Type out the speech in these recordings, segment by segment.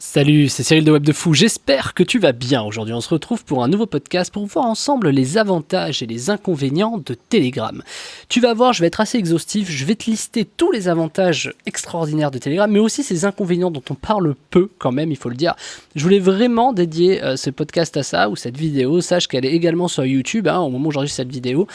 Salut, c'est Cyril de Web de Fou, j'espère que tu vas bien. Aujourd'hui on se retrouve pour un nouveau podcast pour voir ensemble les avantages et les inconvénients de Telegram. Tu vas voir, je vais être assez exhaustif, je vais te lister tous les avantages extraordinaires de Telegram, mais aussi ces inconvénients dont on parle peu quand même, il faut le dire. Je voulais vraiment dédier ce podcast à ça, ou cette vidéo, sache qu'elle est également sur YouTube, au moment où j'enregistre cette vidéo,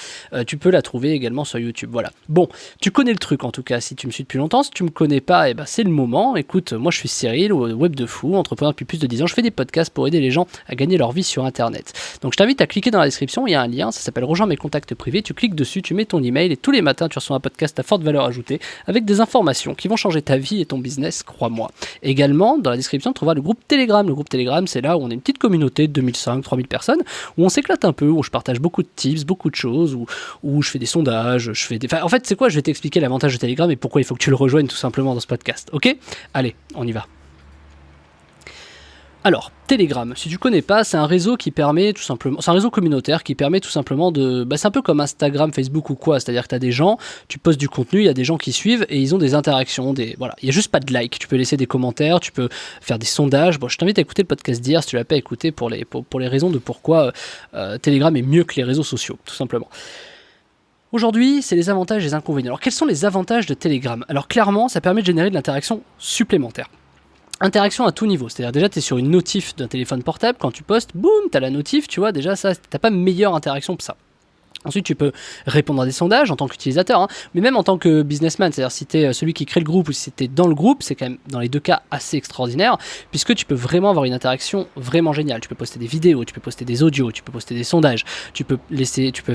tu peux la trouver également sur YouTube, voilà. Bon, tu connais le truc en tout cas, si tu me suis depuis longtemps, si tu me connais pas, c'est le moment. Écoute, moi je suis Cyril, Web de Fou, entrepreneur depuis plus de 10 ans, je fais des podcasts pour aider les gens à gagner leur vie sur internet. Donc je t'invite à cliquer dans la description, il y a un lien, ça s'appelle rejoins mes contacts privés, tu cliques dessus, tu mets ton email et tous les matins tu reçois un podcast à forte valeur ajoutée avec des informations qui vont changer ta vie et ton business, crois-moi. Également, dans la description, tu trouveras le groupe Telegram. Le groupe Telegram, c'est là où on est une petite communauté de 2500-3000 personnes, où on s'éclate un peu, où je partage beaucoup de tips, beaucoup de choses, où je fais des sondages, Enfin, en fait, c'est quoi? Je vais t'expliquer l'avantage de Telegram et pourquoi il faut que tu le rejoignes tout simplement dans ce podcast, ok? Allez, on y va. Alors, Telegram, si tu connais pas, c'est un réseau qui permet tout simplement, c'est un réseau communautaire qui permet tout simplement de, c'est un peu comme Instagram, Facebook ou quoi, c'est-à-dire que tu as des gens, tu postes du contenu, il y a des gens qui suivent et ils ont des interactions, voilà, il y a juste pas de like, tu peux laisser des commentaires, tu peux faire des sondages. Bon, je t'invite à écouter le podcast d'hier si tu l'as pas écouté pour les raisons de pourquoi Telegram est mieux que les réseaux sociaux, tout simplement. Aujourd'hui, c'est les avantages et les inconvénients. Alors, quels sont les avantages de Telegram? Alors, clairement, ça permet de générer de l'interaction supplémentaire. Interaction à tout niveau, c'est-à-dire déjà tu es sur une notif d'un téléphone portable, quand tu postes, boum, tu as la notif, tu vois, déjà ça, t'as pas meilleure interaction que ça. Ensuite, tu peux répondre à des sondages en tant qu'utilisateur, mais même en tant que businessman, c'est-à-dire si tu es celui qui crée le groupe ou si tu es dans le groupe, c'est quand même dans les deux cas assez extraordinaire, puisque tu peux vraiment avoir une interaction vraiment géniale. Tu peux poster des vidéos, tu peux poster des audios, tu peux poster des sondages, tu peux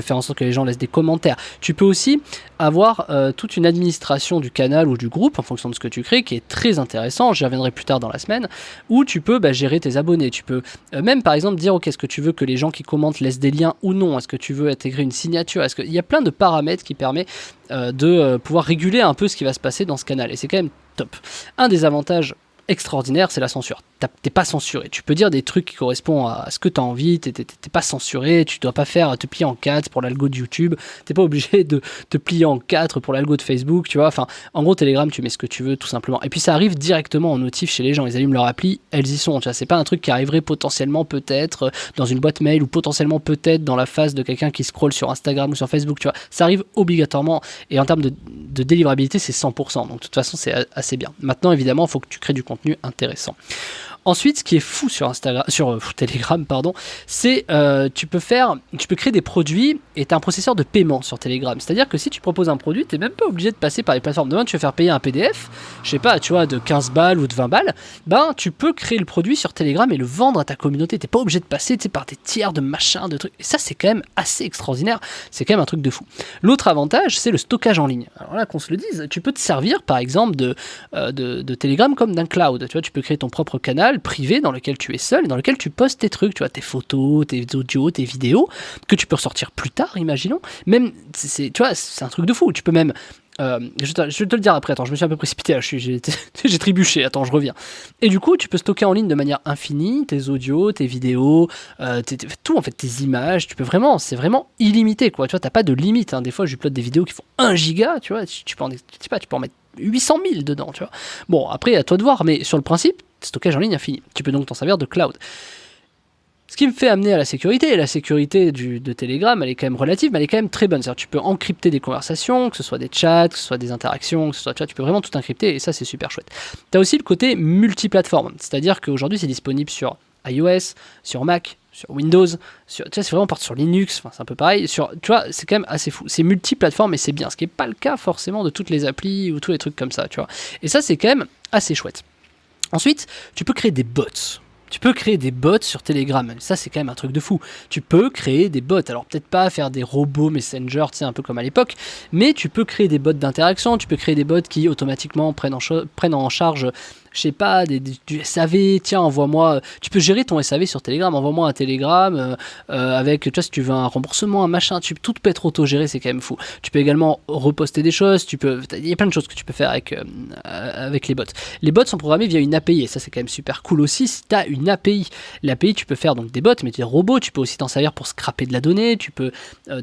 faire en sorte que les gens laissent des commentaires. Tu peux aussi avoir toute une administration du canal ou du groupe en fonction de ce que tu crées, qui est très intéressant, j'y reviendrai plus tard dans la semaine, où tu peux gérer tes abonnés. Tu peux même par exemple dire, ok, est-ce que tu veux que les gens qui commentent laissent des liens ou non, est-ce que tu veux intégrer une signature, est-ce qu'il y a plein de paramètres qui permettent de pouvoir réguler un peu ce qui va se passer dans ce canal, et c'est quand même top. Un des avantages extraordinaires, c'est la censure. T'es pas censuré, tu peux dire des trucs qui correspondent à ce que tu as envie, t'es pas censuré, tu dois pas te plier en 4 pour l'algo de YouTube, t'es pas obligé de te plier en 4 pour l'algo de Facebook, tu vois, enfin, en gros, Telegram, tu mets ce que tu veux, tout simplement. Et puis ça arrive directement en notif chez les gens, ils allument leur appli, elles y sont, tu vois, c'est pas un truc qui arriverait potentiellement peut-être dans une boîte mail ou potentiellement peut-être dans la face de quelqu'un qui scrolle sur Instagram ou sur Facebook, tu vois, ça arrive obligatoirement, et en termes de délivrabilité, c'est 100%, donc de toute façon, c'est assez bien. Maintenant, évidemment, il faut que tu crées du contenu intéressant. Ensuite, ce qui est fou sur Telegram, c'est tu peux créer des produits et tu as un processeur de paiement sur Telegram. C'est-à-dire que si tu proposes un produit, tu n'es même pas obligé de passer par les plateformes. Demain, tu veux faire payer un PDF, je sais pas, tu vois, de 15 balles ou de 20 balles, tu peux créer le produit sur Telegram et le vendre à ta communauté. Tu n'es pas obligé de passer par des tiers de machin, de trucs. Et ça, c'est quand même assez extraordinaire. C'est quand même un truc de fou. L'autre avantage, c'est le stockage en ligne. Alors là, qu'on se le dise, tu peux te servir, par exemple, de Telegram comme d'un cloud. Tu vois, tu peux créer ton propre canal privé dans lequel tu es seul et dans lequel tu postes tes trucs, tu vois, tes photos, tes audios, tes vidéos que tu peux ressortir plus tard, imaginons. Même, tu vois, c'est un truc de fou. Tu peux même je vais te le dire après, attends, je me suis un peu précipité là, j'ai trébuché, attends, je reviens. Et du coup, tu peux stocker en ligne de manière infinie tes audios, tes vidéos, tout en fait, tes images, tu peux vraiment, c'est vraiment illimité quoi, tu vois, t'as pas de limite, hein. Des fois, j'upload des vidéos qui font 1 giga, tu vois, tu peux en mettre 800 000 dedans, tu vois. Bon, après, à toi de voir, mais sur le principe, stockage en ligne infini. Tu peux donc t'en servir de cloud. Ce qui me fait amener à la sécurité, et la sécurité de Telegram, elle est quand même relative, mais elle est quand même très bonne. C'est-à-dire tu peux encrypter des conversations, que ce soit des chats, que ce soit des interactions, que ce soit, tu peux vraiment tout encrypter, et ça c'est super chouette. Tu as aussi le côté multiplateforme, c'est-à-dire qu'aujourd'hui c'est disponible sur iOS, sur Mac, sur Windows, tu vois, c'est vraiment part sur Linux, enfin, c'est un peu pareil, tu vois, c'est quand même assez fou. C'est multiplateforme et c'est bien, ce qui n'est pas le cas forcément de toutes les applis ou tous les trucs comme ça, tu vois. Et ça c'est quand même assez chouette. Ensuite, tu peux créer des bots. Tu peux créer des bots sur Telegram. Ça, c'est quand même un truc de fou. Tu peux créer des bots. Alors, peut-être pas faire des robots Messenger, tu sais, un peu comme à l'époque, mais tu peux créer des bots d'interaction. Tu peux créer des bots qui automatiquement prennent en charge, je sais pas, du SAV. Tiens, envoie-moi. Tu peux gérer ton SAV sur Telegram. Envoie-moi un Telegram avec, tu vois, si tu veux un remboursement, un machin. Tout peut être autogéré, c'est quand même fou. Tu peux également reposter des choses. Il y a plein de choses que tu peux faire avec les bots. Les bots sont programmés via une API et ça, c'est quand même super cool aussi. Si tu as une API, l'API, tu peux faire donc des bots, mais des robots. Tu peux aussi t'en servir pour scraper de la donnée. Tu peux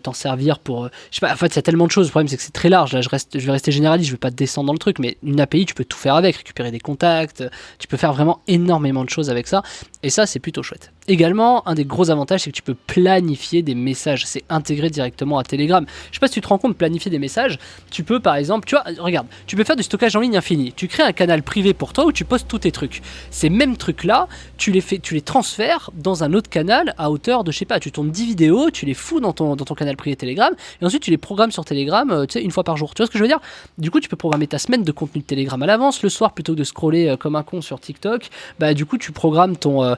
t'en servir pour, je sais pas. En fait, il y a tellement de choses. Le problème, c'est que c'est très large. Là, je vais rester généraliste. Je vais pas descendre dans le truc, mais une API, tu peux tout faire avec, récupérer des contacts. contacts, tu peux faire vraiment énormément de choses avec ça, et ça c'est plutôt chouette. Également, un des gros avantages, c'est que tu peux planifier des messages, c'est intégré directement à Telegram. Je sais pas si tu te rends compte, planifier des messages, tu peux par exemple, tu vois, regarde, tu peux faire du stockage en ligne infini, tu crées un canal privé pour toi où tu postes tous tes trucs. Ces mêmes trucs là, tu les transfères dans un autre canal à hauteur de, je sais pas, tu tournes 10 vidéos, tu les fous dans ton canal privé Telegram, et ensuite tu les programmes sur Telegram, tu sais, une fois par jour. Tu vois ce que je veux dire? Du coup, tu peux programmer ta semaine de contenu de Telegram à l'avance, le soir, plutôt que de scroller comme un con sur TikTok, bah du coup tu programmes ton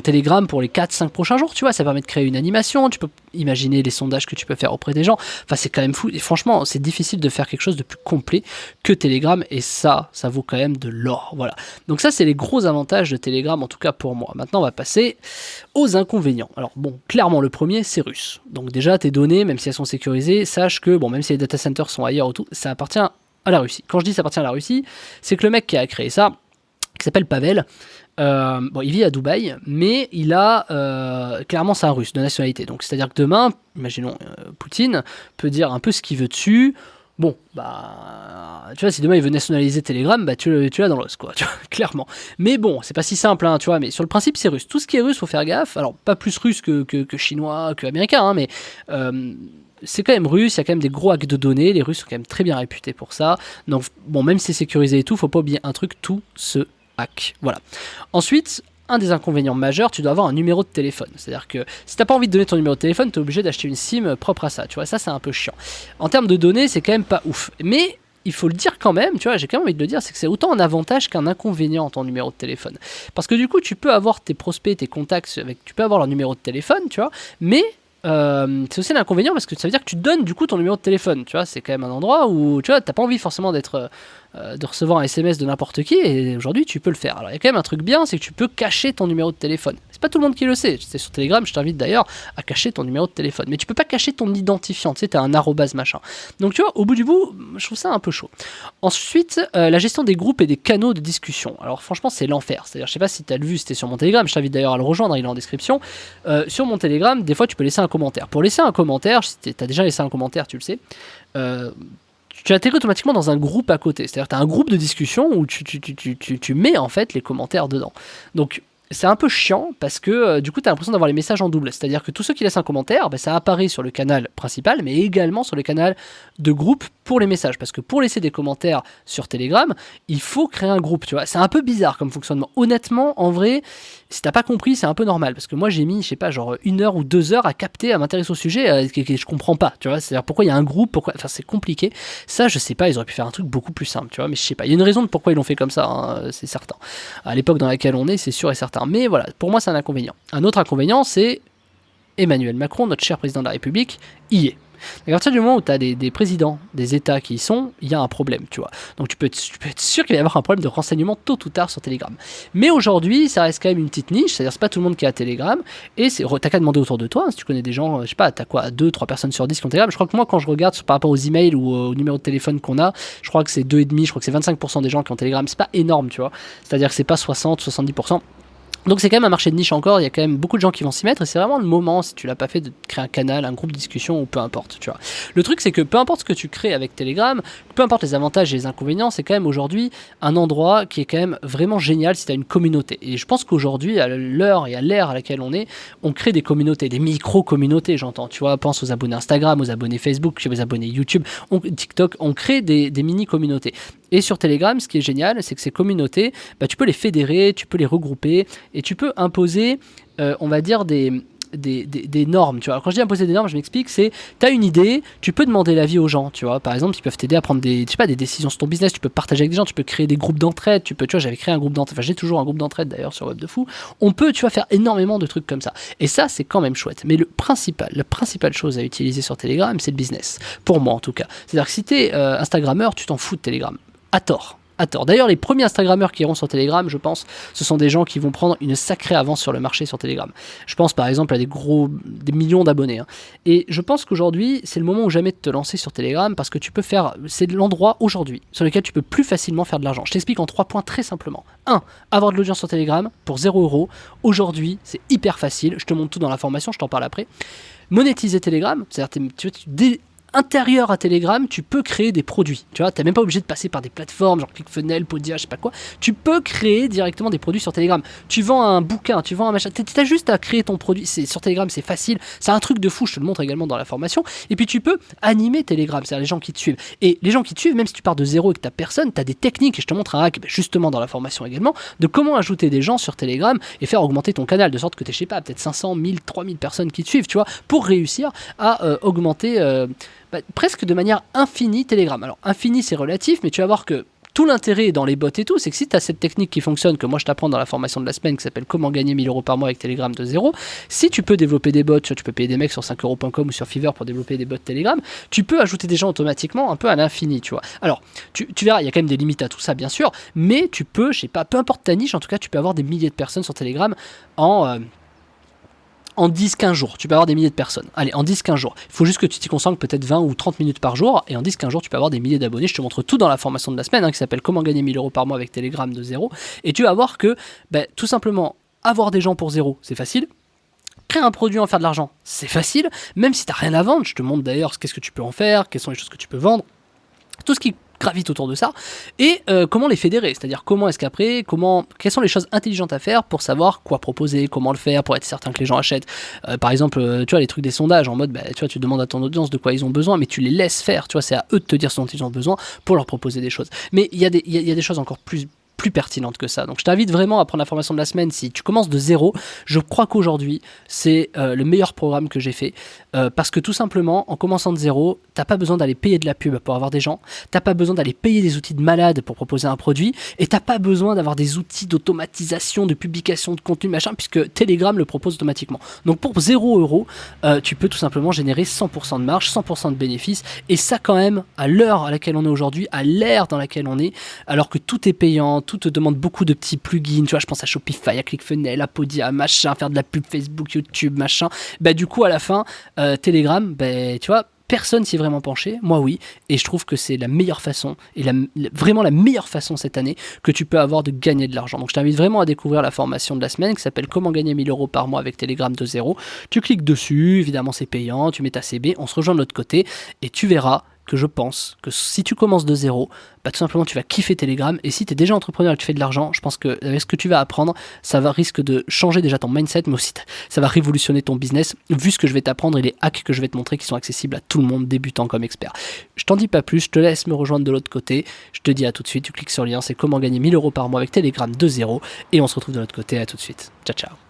Telegram pour les 4-5 prochains jours, tu vois, ça permet de créer une animation, tu peux imaginer les sondages que tu peux faire auprès des gens, enfin c'est quand même fou, et franchement c'est difficile de faire quelque chose de plus complet que Telegram, et ça vaut quand même de l'or, voilà. Donc ça c'est les gros avantages de Telegram, en tout cas pour moi. Maintenant on va passer aux inconvénients. Alors bon, clairement le premier c'est russe, donc déjà tes données, même si elles sont sécurisées, sache que, bon, même si les data centers sont ailleurs ou tout, ça appartient à la Russie. Quand je dis ça appartient à la Russie, c'est que le mec qui a créé ça, qui s'appelle Pavel, bon, il vit à Dubaï, mais il a clairement c'est un russe de nationalité. Donc c'est-à-dire que demain, imaginons Poutine peut dire un peu ce qu'il veut dessus. Bon, bah, tu vois, si demain il veut nationaliser Telegram, bah tu l'as dans l'os, quoi, tu vois, clairement. Mais bon, c'est pas si simple, hein, tu vois, mais sur le principe, c'est russe. Tout ce qui est russe, faut faire gaffe. Alors, pas plus russe que chinois, que américain, hein, mais c'est quand même russe, il y a quand même des gros hacks de données, les Russes sont quand même très bien réputés pour ça. Donc, bon, même si c'est sécurisé et tout, faut pas oublier un truc, tout se hack. Voilà. Ensuite, un des inconvénients majeurs, tu dois avoir un numéro de téléphone. C'est-à-dire que si t'as pas envie de donner ton numéro de téléphone, tu es obligé d'acheter une SIM propre à ça. Tu vois, ça c'est un peu chiant. En termes de données, c'est quand même pas ouf. Mais il faut le dire quand même, tu vois, j'ai quand même envie de le dire, c'est que c'est autant un avantage qu'un inconvénient ton numéro de téléphone. Parce que du coup, tu peux avoir tes prospects, tes contacts, tu peux avoir leur numéro de téléphone, tu vois, mais c'est aussi un inconvénient parce que ça veut dire que tu donnes du coup ton numéro de téléphone, tu vois, c'est quand même un endroit où tu vois, t'as pas envie forcément de recevoir un SMS de n'importe qui, et aujourd'hui tu peux le faire. Alors il y a quand même un truc bien, c'est que tu peux cacher ton numéro de téléphone. C'est pas tout le monde qui le sait, c'est sur Telegram, je t'invite d'ailleurs à cacher ton numéro de téléphone, mais tu peux pas cacher ton identifiant, tu sais, t'as un arrobase machin. Donc tu vois, au bout du bout, je trouve ça un peu chaud. Ensuite, la gestion des groupes et des canaux de discussion. Alors franchement c'est l'enfer, c'est-à-dire je sais pas si t'as le vu, c'était sur mon Telegram, je t'invite d'ailleurs à le rejoindre, il est en description. Sur mon Telegram, des fois tu peux laisser un commentaire. Pour laisser un commentaire, si t'as déjà laissé un commentaire, tu le sais, tu atterris automatiquement dans un groupe à côté. C'est-à-dire que tu as un groupe de discussion où tu mets en fait les commentaires dedans. Donc c'est un peu chiant parce que du coup tu as l'impression d'avoir les messages en double. C'est-à-dire que tous ceux qui laissent un commentaire, ça apparaît sur le canal principal, mais également sur le canal de groupe pour les messages. Parce que pour laisser des commentaires sur Telegram, il faut créer un groupe, tu vois. C'est un peu bizarre comme fonctionnement. Honnêtement, en vrai, si t'as pas compris, c'est un peu normal. Parce que moi j'ai mis, je sais pas, genre 1 heure ou 2 heures à capter, à m'intéresser au sujet, que je comprends pas, tu vois. C'est-à-dire pourquoi il y a un groupe, pourquoi... Enfin c'est compliqué. Ça je sais pas, ils auraient pu faire un truc beaucoup plus simple, tu vois. Mais je sais pas, il y a une raison de pourquoi ils l'ont fait comme ça, hein, c'est certain. À l'époque dans laquelle on est, c'est sûr et certain. Mais voilà, pour moi c'est un inconvénient. Un autre inconvénient, c'est Emmanuel Macron, notre cher président de la République, y est. À partir du moment où tu as des présidents des États qui y sont, il y a un problème, tu vois. Donc tu peux être sûr qu'il va y avoir un problème de renseignement tôt ou tard sur Telegram. Mais aujourd'hui, ça reste quand même une petite niche, c'est-à-dire c'est pas tout le monde qui a Telegram, et t'as qu'à demander autour de toi, hein, si tu connais des gens, je sais pas, t'as quoi, 2-3 personnes sur 10 qui ont Telegram. Je crois que moi, quand je regarde par rapport aux emails ou au numéro de téléphone qu'on a, je crois que c'est 2,5, je crois que c'est 25% des gens qui ont Telegram, c'est pas énorme, tu vois. C'est-à-dire que c'est pas 60-70%. Donc c'est quand même un marché de niche encore, il y a quand même beaucoup de gens qui vont s'y mettre, et c'est vraiment le moment, si tu l'as pas fait, de créer un canal, un groupe de discussion, ou peu importe, tu vois. Le truc c'est que peu importe ce que tu crées avec Telegram, peu importe les avantages et les inconvénients, c'est quand même aujourd'hui un endroit qui est quand même vraiment génial si tu as une communauté. Et je pense qu'aujourd'hui, à l'heure et à l'ère à laquelle on crée des communautés, des micro-communautés, j'entends, tu vois, pense aux abonnés Instagram, aux abonnés Facebook, aux abonnés YouTube, TikTok, on crée des mini-communautés. Et sur Telegram, ce qui est génial, c'est que ces communautés, tu peux les fédérer, tu peux les regrouper, et tu peux imposer, on va dire, des normes, tu vois. Alors, quand je dis imposer des normes, je m'explique, c'est, tu as une idée, tu peux demander l'avis aux gens, tu vois. Par exemple, ils peuvent t'aider à prendre des décisions sur ton business, tu peux partager avec des gens, tu peux créer des groupes d'entraide, tu vois, j'avais créé un groupe d'entraide, enfin j'ai toujours un groupe d'entraide d'ailleurs sur Web de Fou. On peut, tu vois, faire énormément de trucs comme ça. Et ça, c'est quand même chouette. Mais la principale chose à utiliser sur Telegram, c'est le business. Pour moi, en tout cas. C'est-à-dire que si t'es Instagrammeur, tu t'en fous de Telegram. À tort. D'ailleurs, les premiers Instagrammeurs qui iront sur Telegram, je pense, ce sont des gens qui vont prendre une sacrée avance sur le marché sur Telegram. Je pense par exemple à des millions d'abonnés. Hein. Et je pense qu'aujourd'hui, c'est le moment ou jamais de te lancer sur Telegram parce que c'est l'endroit aujourd'hui sur lequel tu peux plus facilement faire de l'argent. Je t'explique en 3 points très simplement. 1. Avoir de l'audience sur Telegram pour 0€. Aujourd'hui, c'est hyper facile. Je te montre tout dans la formation, je t'en parle après. Monétiser Telegram, c'est-à-dire intérieur à Telegram, tu peux créer des produits. Tu vois, t'es même pas obligé de passer par des plateformes, genre ClickFunnels, Podia, je sais pas quoi. Tu peux créer directement des produits sur Telegram. Tu vends un bouquin, tu vends un machin. T'as juste à créer ton produit. Sur Telegram, c'est facile. C'est un truc de fou. Je te le montre également dans la formation. Et puis tu peux animer Telegram, c'est-à-dire les gens qui te suivent. Et les gens qui te suivent, même si tu pars de zéro et que t'as personne, t'as des techniques. Et je te montre un hack, justement dans la formation également, de comment ajouter des gens sur Telegram et faire augmenter ton canal de sorte que t'es, je sais pas, peut-être 500, 1000, 3000 personnes qui te suivent, tu vois, pour réussir à augmenter. Presque de manière infinie Telegram. Alors infini c'est relatif, mais tu vas voir que tout l'intérêt dans les bots et tout, c'est que si tu as cette technique qui fonctionne, que moi je t'apprends dans la formation de la semaine qui s'appelle comment gagner 1000 euros par mois avec Telegram de zéro, si tu peux développer des bots, tu peux payer des mecs sur 5euros.com ou sur Fiverr pour développer des bots Telegram, tu peux ajouter des gens automatiquement un peu à l'infini, tu vois. Alors, tu verras, il y a quand même des limites à tout ça, bien sûr, mais tu peux, je sais pas, peu importe ta niche, en tout cas, tu peux avoir des milliers de personnes sur Telegram en 10-15 jours, tu peux avoir des milliers de personnes. Allez, en 10-15 jours. Il faut juste que tu t'y concentres peut-être 20 ou 30 minutes par jour, et en 10-15 jours, tu peux avoir des milliers d'abonnés. Je te montre tout dans la formation de la semaine, qui s'appelle comment gagner 1000 euros par mois avec Telegram de zéro. Et tu vas voir que, tout simplement, avoir des gens pour zéro, c'est facile. Créer un produit, en faire de l'argent, c'est facile. Même si tu n'as rien à vendre, je te montre d'ailleurs qu'est-ce que tu peux en faire, quelles sont les choses que tu peux vendre. Tout ce qui gravite autour de ça, et comment les fédérer, c'est-à-dire comment est-ce qu'après, quelles sont les choses intelligentes à faire pour savoir quoi proposer, comment le faire, pour être certain que les gens achètent. Par exemple, tu vois, les trucs des sondages, en mode, tu vois, tu demandes à ton audience de quoi ils ont besoin, mais tu les laisses faire, tu vois, c'est à eux de te dire ce dont ils ont besoin pour leur proposer des choses. Mais il y a des choses encore plus pertinentes que ça. Donc je t'invite vraiment à prendre la formation de la semaine si tu commences de zéro. Je crois qu'aujourd'hui, c'est le meilleur programme que j'ai fait. Parce que tout simplement, en commençant de zéro, t'as pas besoin d'aller payer de la pub pour avoir des gens, t'as pas besoin d'aller payer des outils de malade pour proposer un produit, et t'as pas besoin d'avoir des outils d'automatisation, de publication de contenu, machin, puisque Telegram le propose automatiquement. Donc pour 0 €, tu peux tout simplement générer 100% de marge, 100% de bénéfices, et ça quand même, à l'heure à laquelle on est aujourd'hui, à l'ère dans laquelle on est, alors que tout est payant, tout te demande beaucoup de petits plugins, tu vois, je pense à Shopify, à ClickFunnels, à Podia, machin, faire de la pub Facebook, YouTube, machin, du coup à la fin, Telegram, tu vois, personne s'y est vraiment penché, moi oui, et je trouve que c'est la meilleure façon, et vraiment la meilleure façon cette année que tu peux avoir de gagner de l'argent. Donc je t'invite vraiment à découvrir la formation de la semaine qui s'appelle comment gagner 1000 euros par mois avec Telegram de zéro. Tu cliques dessus, évidemment c'est payant, tu mets ta CB, on se rejoint de l'autre côté, et tu verras que je pense que si tu commences de zéro, tout simplement tu vas kiffer Telegram, et si tu es déjà entrepreneur et que tu fais de l'argent, je pense que avec ce que tu vas apprendre, ça va risque de changer déjà ton mindset, mais aussi ça va révolutionner ton business, vu ce que je vais t'apprendre et les hacks que je vais te montrer qui sont accessibles à tout le monde, débutant comme expert. Je t'en dis pas plus, je te laisse me rejoindre de l'autre côté, je te dis à tout de suite, tu cliques sur le lien, c'est comment gagner 1000 euros par mois avec Telegram de zéro, et on se retrouve de l'autre côté, à tout de suite. Ciao ciao.